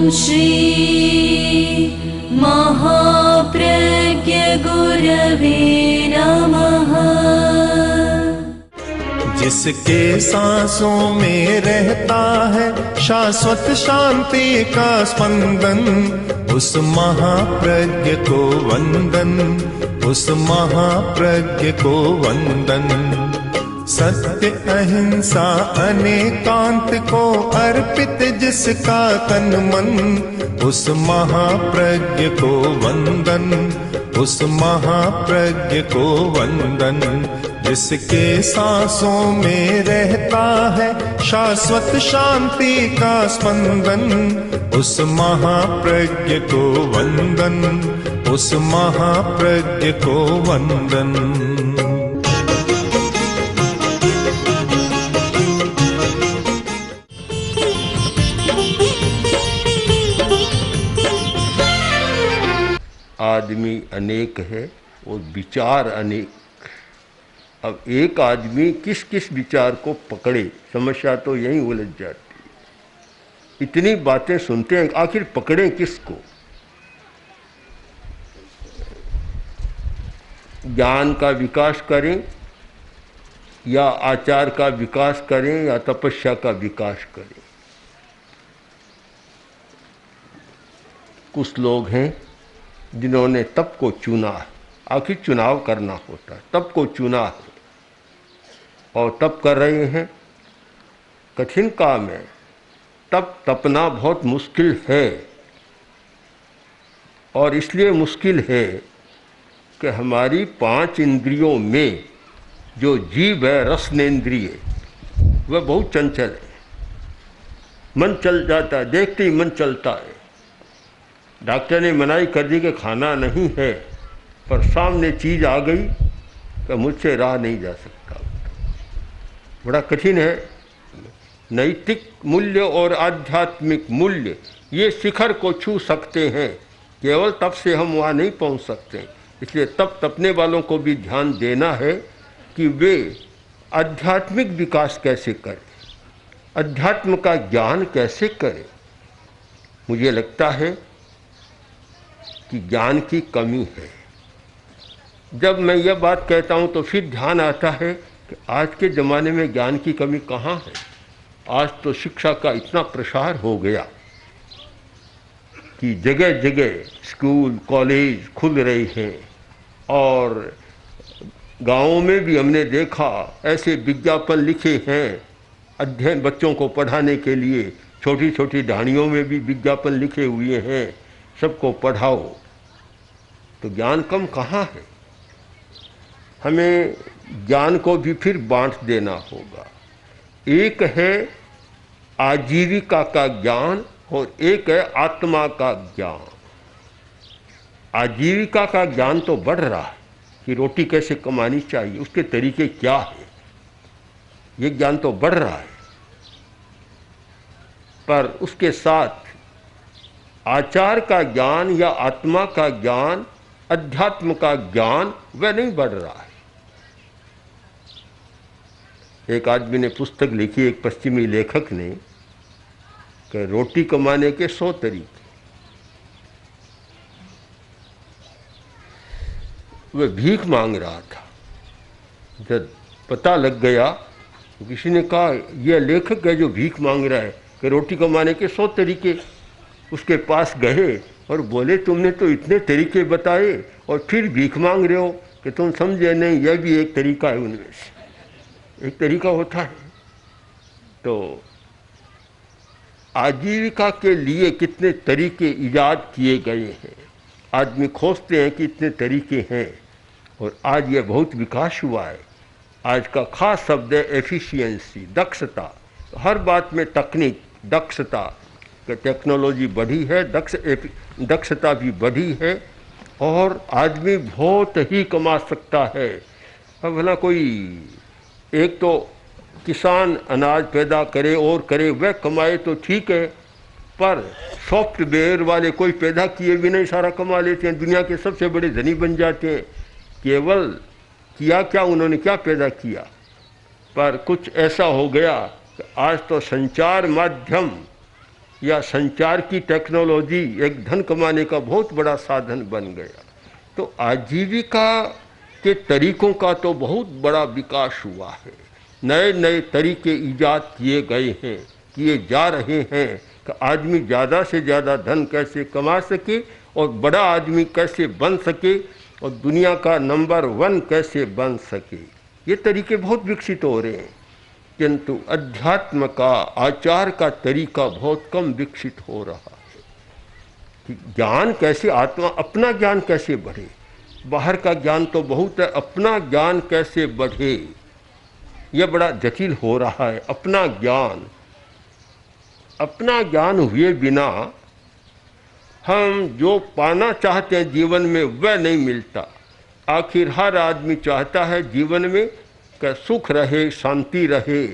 श्री महाप्रज्ञ गुरवे नमः। जिसके सांसों में रहता है शाश्वत शांति का स्पंदन, उस महाप्रज्ञ को वंदन, उस महाप्रज्ञ को वंदन। सत्य अहिंसा अनेकांत को अर्पित जिसका तन मन, उस महाप्रज्ञ को वंदन, उस महाप्रज्ञ को वंदन। जिसके सांसों में रहता है शाश्वत शांति का स्पंदन, उस महाप्रज्ञ को वंदन, उस महाप्रज्ञ को वंदन। आदमी अनेक है और विचार अनेक। अब एक आदमी किस किस विचार को पकड़े, समस्या तो यहीं उलझ जाती है। इतनी बातें सुनते हैं, आखिर पकड़े किसको? ज्ञान का विकास करें या आचार का विकास करें या तपस्या का विकास करें? कुछ लोग हैं जिन्होंने तप को चुना है। आखिर चुनाव करना होता है, तप को चुना है और तप कर रहे हैं। कठिन काम है, तपना बहुत मुश्किल है। और इसलिए मुश्किल है कि हमारी 5 इंद्रियों में जो जीव है, रसनेन्द्रिय, वह बहुत चंचल है। मन चल जाता है, देखते ही मन चलता है। डॉक्टर ने मनाही कर दी कि खाना नहीं है, पर सामने चीज़ आ गई कि मुझसे रहा नहीं जा सकता। बड़ा कठिन है। नैतिक मूल्य और आध्यात्मिक मूल्य ये शिखर को छू सकते हैं, केवल तप से हम वहाँ नहीं पहुँच सकते। इसलिए तपने वालों को भी ध्यान देना है कि वे आध्यात्मिक विकास कैसे करें, अध्यात्म का ज्ञान कैसे करें। मुझे लगता है कि ज्ञान की कमी है। जब मैं यह बात कहता हूँ तो फिर ध्यान आता है कि आज के ज़माने में ज्ञान की कमी कहाँ है। आज तो शिक्षा का इतना प्रसार हो गया कि जगह जगह स्कूल कॉलेज खुल रहे हैं, और गाँवों में भी हमने देखा ऐसे विज्ञापन लिखे हैं अध्ययन बच्चों को पढ़ाने के लिए। छोटी छोटी ढाणियों में भी विज्ञापन लिखे हुए हैं, सबको पढ़ाओ। तो ज्ञान कम कहाँ है? हमें ज्ञान को भी फिर बांट देना होगा। एक है आजीविका का ज्ञान और एक है आत्मा का ज्ञान। आजीविका का ज्ञान तो बढ़ रहा है कि रोटी कैसे कमानी चाहिए, उसके तरीके क्या है, ये ज्ञान तो बढ़ रहा है। पर उसके साथ आचार का ज्ञान या आत्मा का ज्ञान, अध्यात्म का ज्ञान, वह नहीं बढ़ रहा है। एक आदमी ने पुस्तक लिखी, एक पश्चिमी लेखक ने, कि रोटी कमाने के 100 तरीके। वह भीख मांग रहा था। जब पता लग गया तो किसी ने कहा यह लेखक है जो भीख मांग रहा है कि रोटी कमाने के 100 तरीके। उसके पास गए और बोले तुमने तो इतने तरीके बताए और फिर भीख मांग रहे हो, कि तुम समझे नहीं, यह भी एक तरीका है, उनमें से एक तरीका होता है। तो आजीविका के लिए कितने तरीके ईजाद किए गए हैं। आदमी खोजते हैं कि इतने तरीके हैं, और आज यह बहुत विकास हुआ है। आज का खास शब्द है एफिशिएंसी, दक्षता। हर बात में तकनीक, दक्षता, कि टेक्नोलॉजी बढ़ी है, दक्षता भी बढ़ी है, और आदमी बहुत ही कमा सकता है। अब भला कोई एक तो किसान अनाज पैदा करे और करे, वह कमाए तो ठीक है, पर सॉफ्टवेयर वाले कोई पैदा किए भी नहीं सारा कमा लेते हैं। दुनिया के सबसे बड़े धनी बन जाते हैं। केवल किया क्या, उन्होंने क्या पैदा किया? पर कुछ ऐसा हो गया कि आज तो संचार माध्यम या संचार की टेक्नोलॉजी एक धन कमाने का बहुत बड़ा साधन बन गया। तो आजीविका के तरीकों का तो बहुत बड़ा विकास हुआ है। नए नए तरीके ईजाद किए गए हैं, किए जा रहे हैं कि आदमी ज़्यादा से ज़्यादा धन कैसे कमा सके और बड़ा आदमी कैसे बन सके और दुनिया का नंबर 1 कैसे बन सके। ये तरीके बहुत विकसित हो रहे हैं, किंतु अध्यात्म का, आचार का तरीका बहुत कम विकसित हो रहा है कि ज्ञान कैसे, आत्मा अपना ज्ञान कैसे बढ़े। बाहर का ज्ञान तो बहुत है, अपना ज्ञान कैसे बढ़े यह बड़ा जटिल हो रहा है। अपना ज्ञान हुए बिना हम जो पाना चाहते हैं जीवन में वह नहीं मिलता। आखिर हर आदमी चाहता है जीवन में कि सुख रहे, शांति रहे,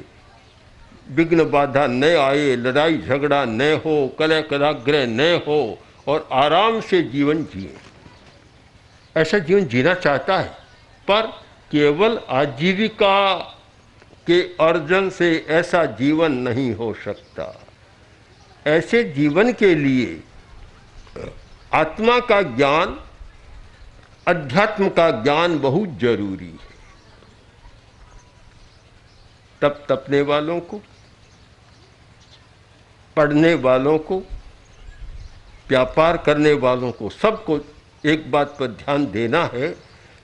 विघ्न बाधा न आए, लड़ाई झगड़ा न हो, कलह कराग्रह न हो और आराम से जीवन जिए। ऐसा जीवन जीना चाहता है, पर केवल आजीविका के अर्जन से ऐसा जीवन नहीं हो सकता। ऐसे जीवन के लिए आत्मा का ज्ञान, अध्यात्म का ज्ञान बहुत जरूरी है। तप तपने वालों को, पढ़ने वालों को, व्यापार करने वालों को, सबको एक बात पर ध्यान देना है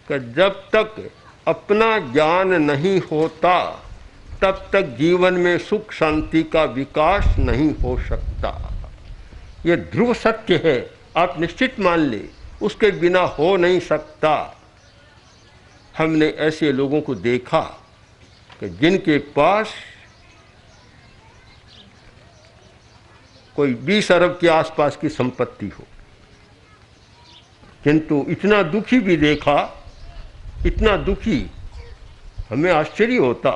कि जब तक अपना ज्ञान नहीं होता तब तक जीवन में सुख शांति का विकास नहीं हो सकता। ये ध्रुव सत्य है, आप निश्चित मान ले, उसके बिना हो नहीं सकता। हमने ऐसे लोगों को देखा कि जिनके पास कोई 20 अरब के आसपास की संपत्ति हो, किंतु इतना दुखी भी देखा, इतना दुखी, हमें आश्चर्य होता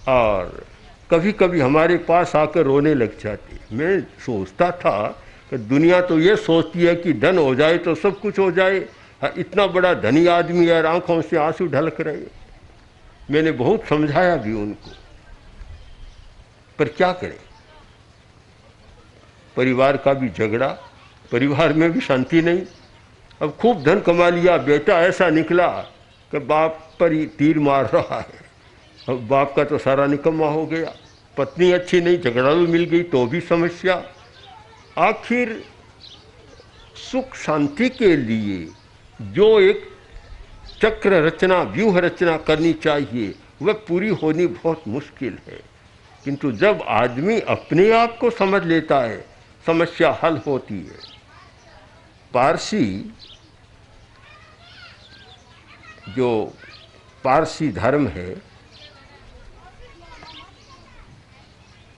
और कभी कभी हमारे पास आकर रोने लग जाते। मैं सोचता था कि दुनिया तो ये सोचती है कि धन हो जाए तो सब कुछ हो जाए, इतना बड़ा धनी आदमी है, आंखों से आंसू ढलक रहे। मैंने बहुत समझाया भी उनको, पर क्या करें, परिवार का भी झगड़ा, परिवार में भी शांति नहीं। अब खूब धन कमा लिया, बेटा ऐसा निकला कि बाप पर ही तीर मार रहा है। अब बाप का तो सारा निकम्मा हो गया, पत्नी अच्छी नहीं, झगड़ालू मिल गई तो भी समस्या। आखिर सुख शांति के लिए जो एक चक्र रचना, व्यूह रचना करनी चाहिए, वह पूरी होनी बहुत मुश्किल है। किंतु जब आदमी अपने आप को समझ लेता है, समस्या हल होती है। पारसी धर्म है,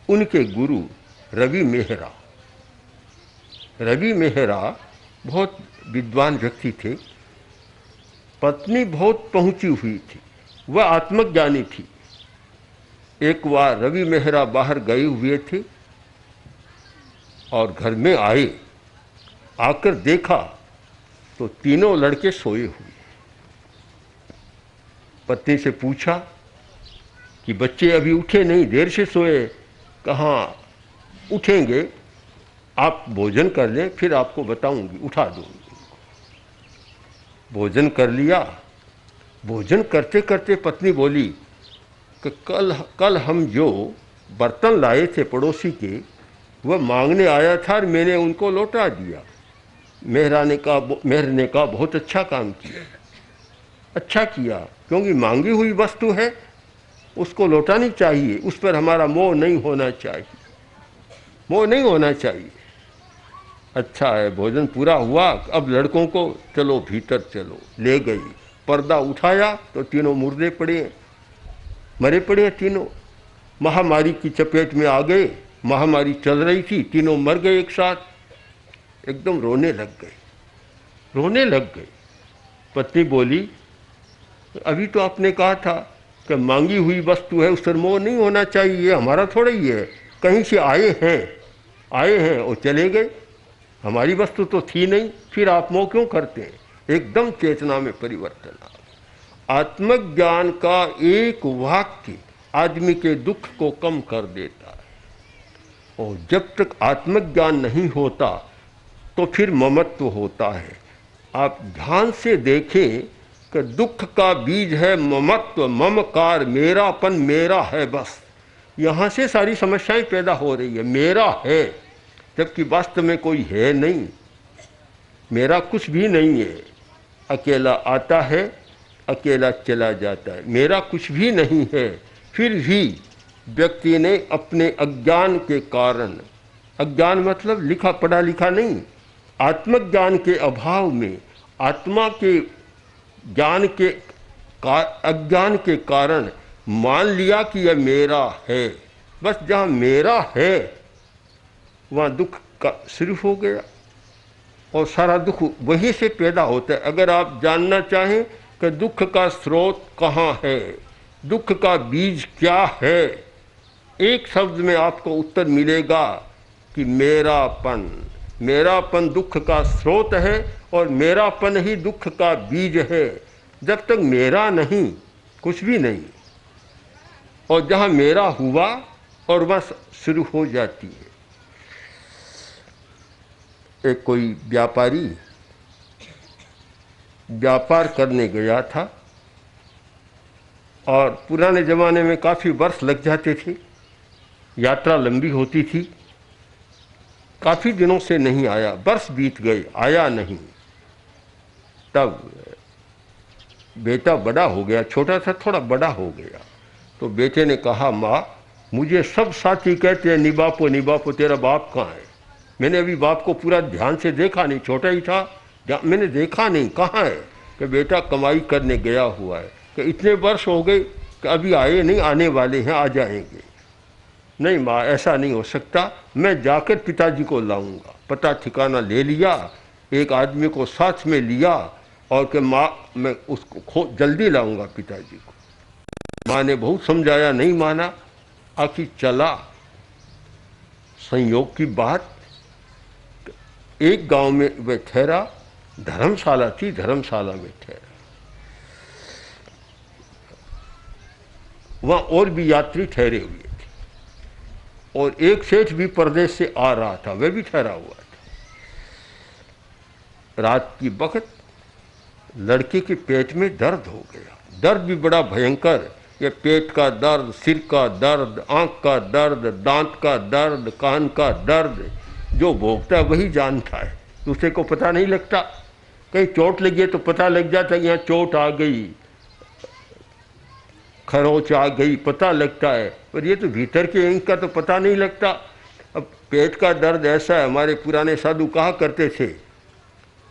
उनके गुरु रवि मेहरा बहुत विद्वान व्यक्ति थे। पत्नी बहुत पहुंची हुई थी, वह आत्मज्ञानी थी। एक बार रवि मेहरा बाहर गए हुए थे और घर में आए, आकर देखा तो तीनों लड़के सोए हुए। पत्नी से पूछा कि बच्चे अभी उठे नहीं, देर से सोए। कहाँ उठेंगे, आप भोजन कर लें फिर आपको बताऊंगी, उठा दूंगी। भोजन कर लिया। भोजन करते करते पत्नी बोली कि कल हम जो बर्तन लाए थे पड़ोसी के, वह मांगने आया था और मैंने उनको लौटा दिया। मेहर ने कहा बहुत अच्छा काम किया। अच्छा किया, क्योंकि मांगी हुई वस्तु है, उसको लौटानी चाहिए, उस पर हमारा मोह नहीं होना चाहिए, मोह नहीं होना चाहिए। अच्छा है, भोजन पूरा हुआ, अब लड़कों को चलो भीतर चलो, ले गई। पर्दा उठाया तो तीनों मुर्दे पड़े, मरे पड़े तीनों, महामारी की चपेट में आ गए। महामारी चल रही थी, तीनों मर गए एक साथ। एकदम रोने लग गए। पत्नी बोली अभी तो आपने कहा था कि मांगी हुई वस्तु है, उस पर मोह नहीं होना चाहिए, हमारा थोड़ा ही है, कहीं से आए हैं और चले गए, हमारी वस्तु तो थी नहीं, फिर आप मोह क्यों करते हैं। एकदम चेतना में परिवर्तन आ गया। आत्मज्ञान का एक वाक्य आदमी के दुख को कम कर देता है। और जब तक आत्मज्ञान नहीं होता तो फिर ममत्व होता है। आप ध्यान से देखें कि दुख का बीज है ममत्व, ममकार, मेरापन, मेरा है, बस यहाँ से सारी समस्याएं पैदा हो रही है। मेरा है, जबकि वास्तव में कोई है नहीं, मेरा कुछ भी नहीं है। अकेला आता है, अकेला चला जाता है, मेरा कुछ भी नहीं है। फिर भी व्यक्ति ने अपने अज्ञान के कारण, अज्ञान मतलब लिखा पढ़ा लिखा नहीं, आत्मज्ञान के अभाव में, आत्मा के ज्ञान के अज्ञान के कारण मान लिया कि यह मेरा है। बस जहाँ मेरा है वहाँ दुख का शुरू हो गया और सारा दुख वहीं से पैदा होता है। अगर आप जानना चाहें कि दुख का स्रोत कहाँ है, दुख का बीज क्या है, एक शब्द में आपको उत्तर मिलेगा कि मेरापन। मेरापन दुख का स्रोत है और मेरापन ही दुख का बीज है। जब तक मेरा नहीं, कुछ भी नहीं, और जहाँ मेरा हुआ और बस शुरू हो जाती है। एक कोई व्यापारी व्यापार करने गया था और पुराने ज़माने में काफ़ी वर्ष लग जाते थे, यात्रा लंबी होती थी। काफ़ी दिनों से नहीं आया, वर्ष बीत गए, आया नहीं। तब बेटा बड़ा हो गया, छोटा था थोड़ा बड़ा हो गया, तो बेटे ने कहा, माँ मुझे सब साथी कहते हैं निबापो निबापो, तेरा बाप कहाँ है? मैंने अभी बाप को पूरा ध्यान से देखा नहीं, छोटा ही था, मैंने देखा नहीं, कहाँ है? कि बेटा कमाई करने गया हुआ है। कि इतने वर्ष हो गए कि अभी आए नहीं, आने वाले हैं, आ जाएंगे। नहीं माँ, ऐसा नहीं हो सकता, मैं जाकर पिताजी को लाऊंगा। पता ठिकाना ले लिया, एक आदमी को साथ में लिया और कि माँ मैं उसको जल्दी लाऊंगा पिताजी को। माँ ने बहुत समझाया, नहीं माना, आखिर चला। संयोग की बात, एक गांव में वह ठहरा, धर्मशाला थी, धर्मशाला में ठहरा। वहाँ और भी यात्री ठहरे हुए थे और एक सेठ भी परदेश से आ रहा था, वह भी ठहरा हुआ था। रात की वक्त लड़के के पेट में दर्द हो गया, दर्द भी बड़ा भयंकर। ये पेट का दर्द, सिर का दर्द, आँख का दर्द, दांत का दर्द, कान का दर्द, जो भोगता है वही जानता है, दूसरे को पता नहीं लगता। कहीं चोट लगी है तो पता लग जाता है, यहाँ चोट आ गई, खरोंच आ गई, पता लगता है, पर ये तो भीतर के इंक का तो पता नहीं लगता। अब पेट का दर्द ऐसा है, हमारे पुराने साधु कहा करते थे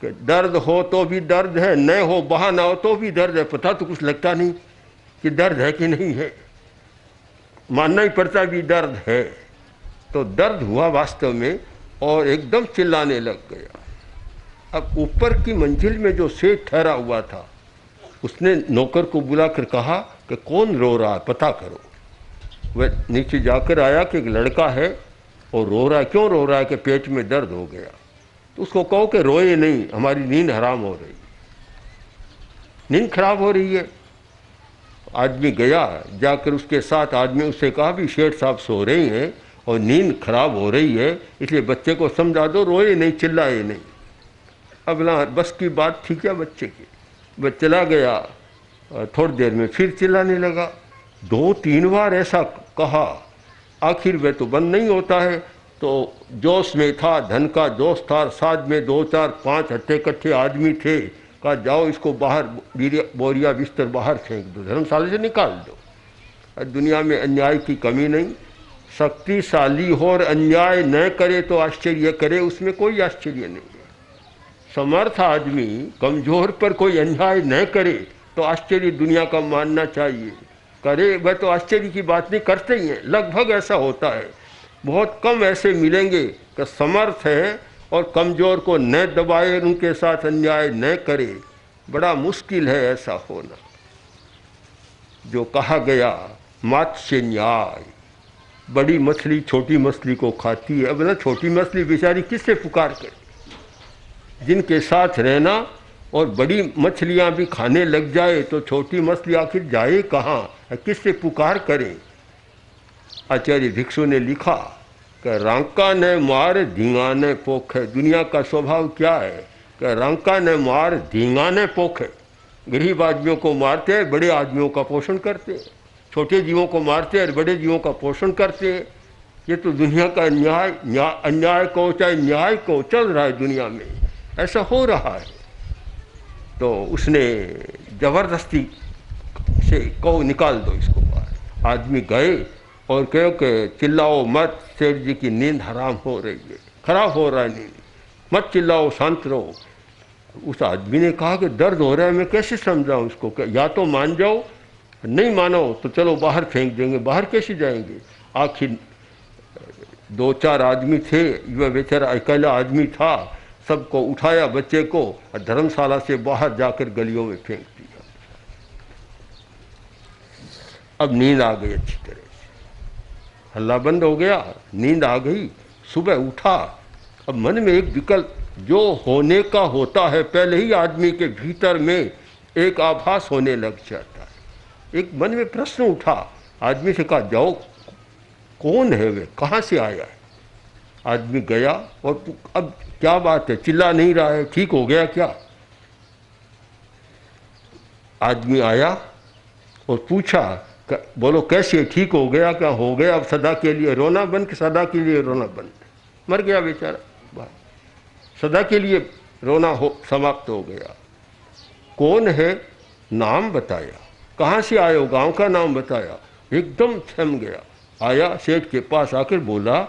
कि दर्द हो तो भी दर्द है, न हो बहाना हो तो भी दर्द है। पता तो कुछ लगता नहीं कि दर्द है कि नहीं है, मानना ही पड़ता भी दर्द है। तो दर्द हुआ वास्तव में और एकदम चिल्लाने लग गया। अब ऊपर की मंजिल में जो सेठ ठहरा हुआ था, उसने नौकर को बुलाकर कहा कि कौन रो रहा है, पता करो। वह नीचे जाकर आया कि एक लड़का है और रो रहा है। क्यों रो रहा है? कि पेट में दर्द हो गया। तो उसको कहो कि रोए नहीं, हमारी नींद हराम हो रही, नींद खराब हो रही है। आदमी गया, जाकर उसके साथ आदमी उससे कहा भी शेठ साहब सो रहे हैं और नींद खराब हो रही है, इसलिए बच्चे को समझा दो, रोए नहीं, चिल्लाए नहीं। अब ना बस की बात थी क्या बच्चे की? वह चला गया, थोड़ी देर में फिर चिल्लाने लगा। 2-3 बार ऐसा कहा, आखिर वह तो बंद नहीं होता है। तो जोश में था, धन का जोश था, साथ में 2-4-5 हट्टे कट्ठे आदमी थे। कहा जाओ इसको बाहर, बोरिया बिस्तर बाहर फेंक दो, धर्मशाला से निकाल दो। दुनिया में अन्याय की कमी नहीं, शक्तिशाली हो और अन्याय न करे तो आश्चर्य करे, उसमें कोई आश्चर्य नहीं है। समर्थ आदमी कमजोर पर कोई अन्याय न करे तो आश्चर्य दुनिया का मानना चाहिए। करे वह तो आश्चर्य की बात नहीं, करते ही हैं, लगभग ऐसा होता है। बहुत कम ऐसे मिलेंगे कि समर्थ है और कमज़ोर को न दबाए, उनके साथ अन्याय न करे। बड़ा मुश्किल है ऐसा होना। जो कहा गया मत्स्य न्याय, बड़ी मछली छोटी मछली को खाती है। अब ना छोटी मछली बेचारी किससे पुकार करे? जिनके साथ रहना और बड़ी मछलियां भी खाने लग जाए तो छोटी मछली आखिर जाए कहाँ, किससे पुकार करें? आचार्य भिक्षु ने लिखा कि रांका ने मार धींगाने पोखे। दुनिया का स्वभाव क्या है कि रांका ने मार धींगाने पोखे। गरीब आदमियों को मारते हैं, बड़े आदमियों का पोषण करते हैं, छोटे जीवों को मारते हैं और बड़े जीवों का पोषण करते हैं। ये तो दुनिया का अन्याय को चाहे न्याय को चल रहा है दुनिया में, ऐसा हो रहा है। तो उसने जबरदस्ती से कहो निकाल दो इसको बाहर। आदमी गए और कहो कि चिल्लाओ मत, सेठ जी की नींद हराम हो रही है, खराब हो रहा है नींद, मत चिल्लाओ, शांत रहो। उस आदमी ने कहा कि दर्द हो रहा है, मैं कैसे समझाऊं उसको, या तो मान जाओ, नहीं मानो तो चलो बाहर फेंक देंगे। बाहर कैसे जाएंगे? आखिर 2-4 आदमी थे, वह बेचारा अकेला आदमी था, सबको उठाया बच्चे को और धर्मशाला से बाहर जाकर गलियों में फेंक दिया। अब नींद आ गई अच्छी तरह से, हल्ला बंद हो गया, नींद आ गई। सुबह उठा, अब मन में एक विकल्प जो होने का होता है, पहले ही आदमी के भीतर में एक आभास होने लग जाता है। एक मन में प्रश्न उठा, आदमी से कहा जाओ कौन है वे, कहाँ से आया है? आदमी गया और अब क्या बात है, चिल्ला नहीं रहा है, ठीक हो गया क्या? आदमी आया और पूछा, बोलो कैसे ठीक हो गया, क्या हो गया? अब सदा के लिए रोना बंद, सदा के लिए रोना बंद, मर गया बेचारा, सदा के लिए रोना हो समाप्त हो गया। कौन है? नाम बताया, कहाँ से आए हो, गांव का नाम बताया, एकदम थम गया। आया सेठ के पास आकर बोला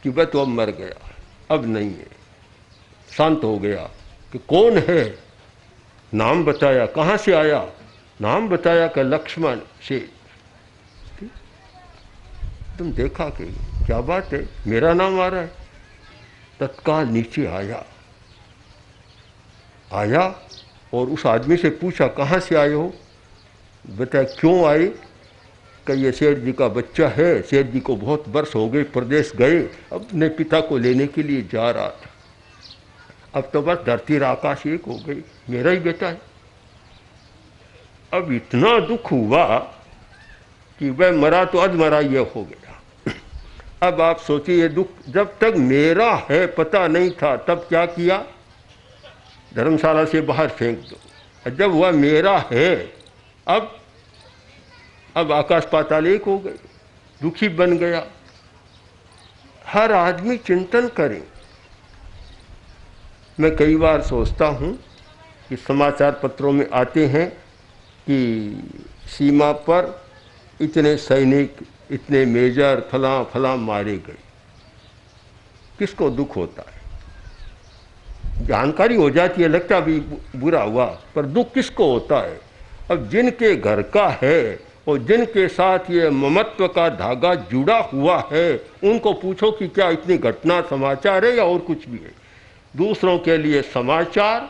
कि वह तो अब मर गया, अब नहीं है। शांत हो गया कि कौन है, नाम बताया, कहाँ से आया, नाम बताया कि लक्ष्मण सेठ। तुम देखा कि क्या बात है, मेरा नाम आ रहा है। तत्काल नीचे आया और उस आदमी से पूछा कहाँ से आए हो? बताया क्यों आए? कि ये सेठ जी का बच्चा है, सेठ जी को बहुत वर्ष हो गए, प्रदेश गए, अपने पिता को लेने के लिए जा रहा था, अब तो बस धरती और आकाश एक हो गई, मेरा ही बेटा है। अब इतना दुख हुआ कि वह मरा तो अधमरा ये हो गया। अब आप सोचिए, दुख जब तक मेरा है पता नहीं था, तब क्या किया? धर्मशाला से बाहर फेंक दो। जब वह मेरा है, अब आकाश पाताल एक हो गए, दुखी बन गया। हर आदमी चिंतन करे। मैं कई बार सोचता हूँ कि समाचार पत्रों में आते हैं कि सीमा पर इतने सैनिक, इतने मेजर, फलां फलां मारे गए। किसको दुख होता है? जानकारी हो जाती है, लगता भी बुरा हुआ, पर दुख किसको होता है? अब जिनके घर का है और जिनके साथ ये ममत्व का धागा जुड़ा हुआ है, उनको पूछो कि क्या इतनी घटना समाचार है या और कुछ भी है। दूसरों के लिए समाचार,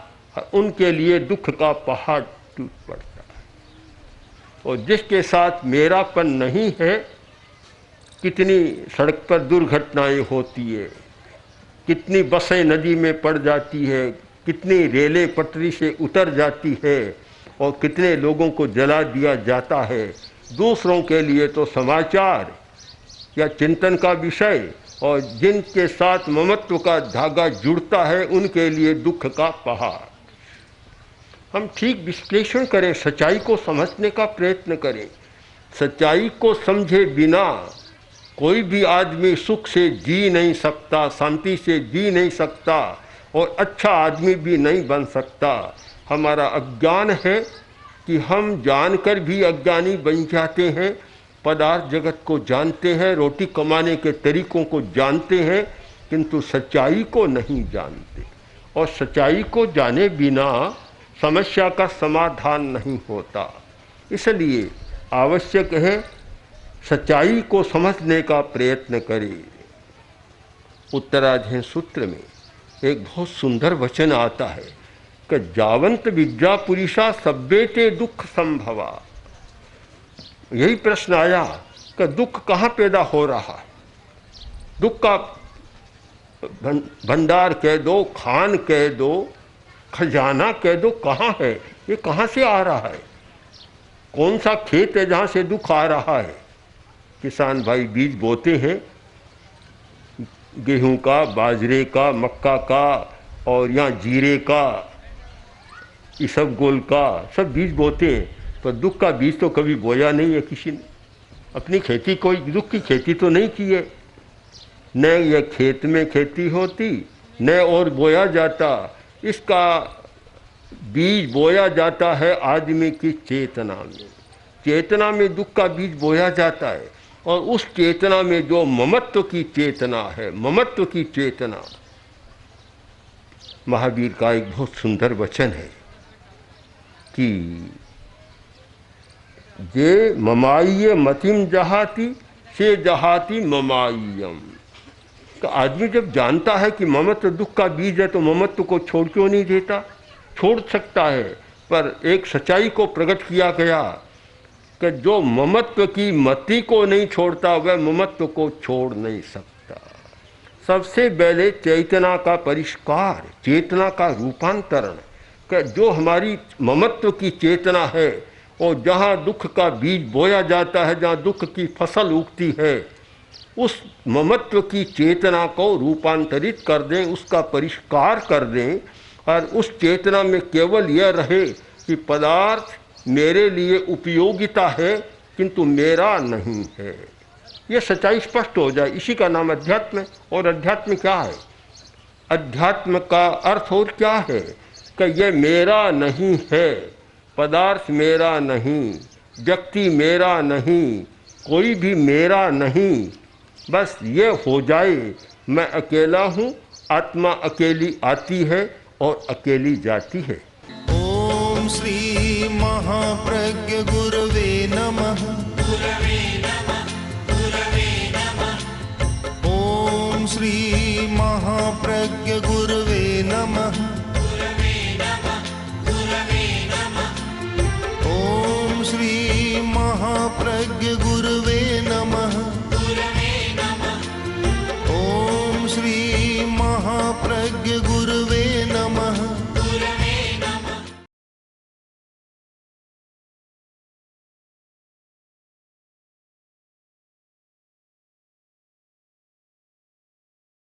उनके लिए दुख का पहाड़ टूट पड़ता है। और जिसके साथ मेरापन नहीं है, कितनी सड़क पर दुर्घटनाएं होती है, कितनी बसें नदी में पड़ जाती है, कितनी रेलें पटरी से उतर जाती है और कितने लोगों को जला दिया जाता है। दूसरों के लिए तो समाचार या चिंतन का विषय, और जिनके साथ ममत्व का धागा जुड़ता है उनके लिए दुख का पहाड़। हम ठीक विश्लेषण करें, सच्चाई को समझने का प्रयत्न करें। सच्चाई को समझे बिना कोई भी आदमी सुख से जी नहीं सकता, शांति से जी नहीं सकता और अच्छा आदमी भी नहीं बन सकता। हमारा अज्ञान है कि हम जानकर भी अज्ञानी बन जाते हैं। पदार्थ जगत को जानते हैं, रोटी कमाने के तरीकों को जानते हैं, किंतु सच्चाई को नहीं जानते। और सच्चाई को जाने बिना समस्या का समाधान नहीं होता। इसलिए आवश्यक है सच्चाई को समझने का प्रयत्न करें। उत्तराधीन सूत्र में एक बहुत सुंदर वचन आता है कि जावंत विद्या पुरुषा सब्बेते दुख संभवा। यही प्रश्न आया कि दुख कहाँ पैदा हो रहा है? दुख का भंडार कह दो, खान कह दो, खजाना कह दो, कहाँ है? ये कहाँ से आ रहा है? कौन सा खेत है जहाँ से दुख आ रहा है? किसान भाई बीज बोते हैं, गेहूं का, बाजरे का, मक्का का और यहाँ जीरे का, इसबगोल का, सब बीज बोते हैं। पर दुख का बीज तो कभी बोया नहीं है किसी ने। अपनी खेती, कोई दुख की खेती तो नहीं की है। न ये खेत में खेती होती, न और बोया जाता। इसका बीज बोया जाता है आदमी की चेतना में। चेतना में दुख का बीज बोया जाता है, और उस चेतना में जो ममत्व की चेतना है, ममत्व की चेतना, महावीर का एक बहुत सुंदर वचन है कि जे ममाइय मतिम जहाती से जहाती ममाइयम। तो आदमी जब जानता है कि ममत्व दुख का बीज है तो ममत्व को छोड़ क्यों नहीं देता? छोड़ सकता है, पर एक सच्चाई को प्रकट किया गया कि जो ममत्व की मति को नहीं छोड़ता वह ममत्व को छोड़ नहीं सकता। सबसे पहले चेतना का परिष्कार, चेतना का रूपांतरण, कि जो हमारी ममत्व की चेतना है और जहाँ दुख का बीज बोया जाता है, जहाँ दुख की फसल उगती है, उस ममत्व की चेतना को रूपांतरित कर दें, उसका परिष्कार कर दें, और उस चेतना में केवल यह रहे कि पदार्थ मेरे लिए उपयोगिता है किंतु मेरा नहीं है। यह सच्चाई स्पष्ट हो जाए, इसी का नाम अध्यात्म है। और अध्यात्म क्या है? अध्यात्म का अर्थ और क्या है कि यह मेरा नहीं है, पदार्थ मेरा नहीं, व्यक्ति मेरा नहीं, कोई भी मेरा नहीं। बस ये हो जाए, मैं अकेला हूँ, आत्मा अकेली आती है और अकेली जाती है। ओम श्री महाप्रज्ञ गुरवे नमः। ओम श्री महाप्रज्ञ गुरवे नमः। ओम श्री महाप्रज्ञ गुरवे नमः। ओम श्री महाप्रज्ञ गुरवे